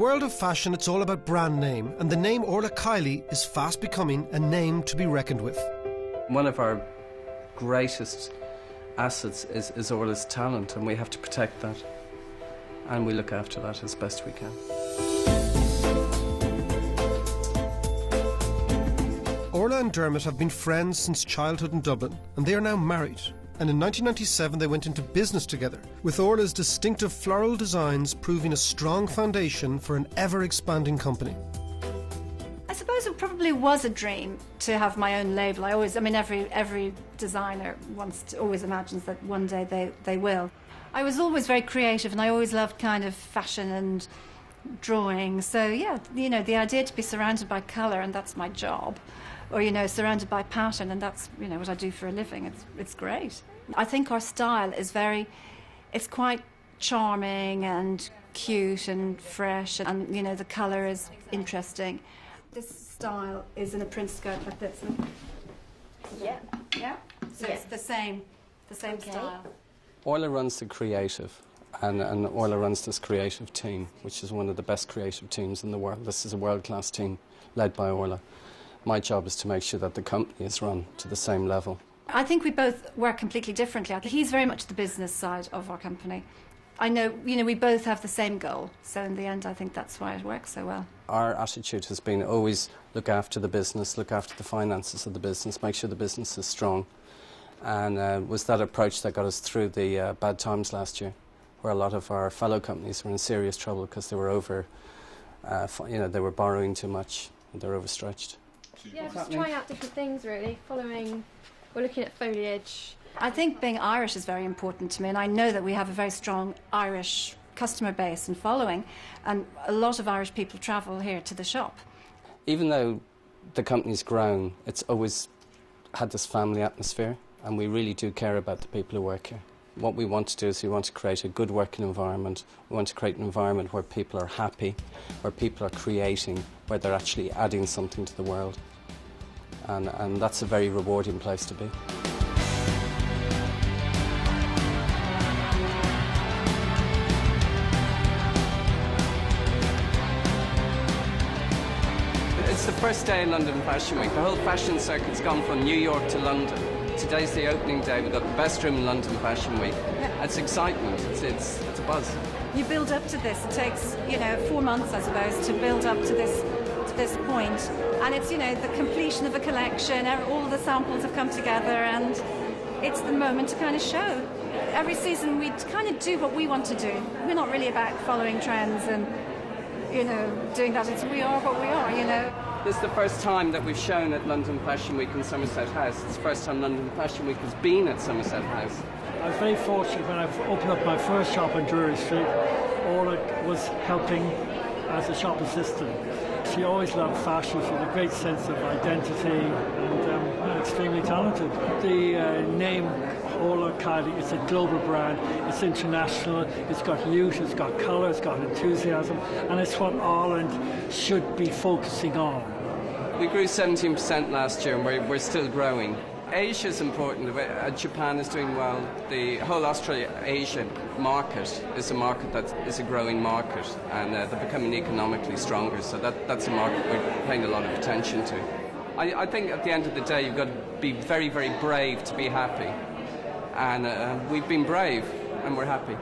world of fashion, it's all about brand name, and the name Orla Kiely is fast becoming a name to be reckoned with. One of our greatest assets is Orla's talent, and we have to protect that. And we look after that as best we can. Orla and Dermot have been friends since childhood in Dublin, and they are now married. And in 1997 they went into business together, with Orla's distinctive floral designs proving a strong foundation for an ever-expanding company. I suppose it probably was a dream to have my own label. Every designer always imagines that one day they will. I was always very creative, and I always loved kind of fashion and drawing. So yeah, the idea to be surrounded by colour, and that's my job, or surrounded by pattern, and that's what I do for a living. It's great. I think our style is it's quite charming and cute and fresh, and the colour is interesting. This style is in a print skirt like this. Yeah. Yeah. So it's the same Okay. style. Orla runs the creative, and Orla runs this creative team, which is one of the best creative teams in the world. This is a world-class team led by Orla. My job is to make sure that the company is run to the same level. I think we both work completely differently. He's very much the business side of our company. I know, we both have the same goal, so in the end I think that's why it works so well. Our attitude has been always look after the business, look after the finances of the business, make sure the business is strong. And was that approach that got us through the bad times last year, where a lot of our fellow companies were in serious trouble because they were they were borrowing too much and they were overstretched. Yeah, just trying out different things really, we're looking at foliage. I think being Irish is very important to me, and I know that we have a very strong Irish customer base and following, and a lot of Irish people travel here to the shop. Even though the company's grown, it's always had this family atmosphere, and we really do care about the people who work here. What we want to do is we want to create a good working environment. We want to create an environment where people are happy, where people are creating, where they're actually adding something to the world. And that's a very rewarding place to be. It's the first day in London Fashion Week. The whole fashion circuit's gone from New York to London. Today's the opening day. We've got the best room in London Fashion Week. It's excitement. It's a buzz. You build up to this. It takes 4 months, I suppose, to build up to this point. And it's the completion of a collection. All the samples have come together, and it's the moment to kind of show. Every season we kind of do what we want to do. We're not really about following trends and doing that. We are what we are. This is the first time that we've shown at London Fashion Week in Somerset House. It's the first time London Fashion Week has been at Somerset House. I was very fortunate when I opened up my first shop on Drury Street. Orla was helping as a shop assistant. She always loved fashion. She had a great sense of identity and extremely talented. The name Orla Kiely, it's a global brand, it's international, it's got youth, it's got colour, it's got enthusiasm, and it's what Ireland should be focusing on. We grew 17% last year, and we're still growing. Asia's important. Japan is doing well. The whole Australia-Asia market is a market that is a growing market, and they're becoming economically stronger, so that's a market we're paying a lot of attention to. I think at the end of the day you've got to be very, very brave to be happy, and we've been brave and we're happy.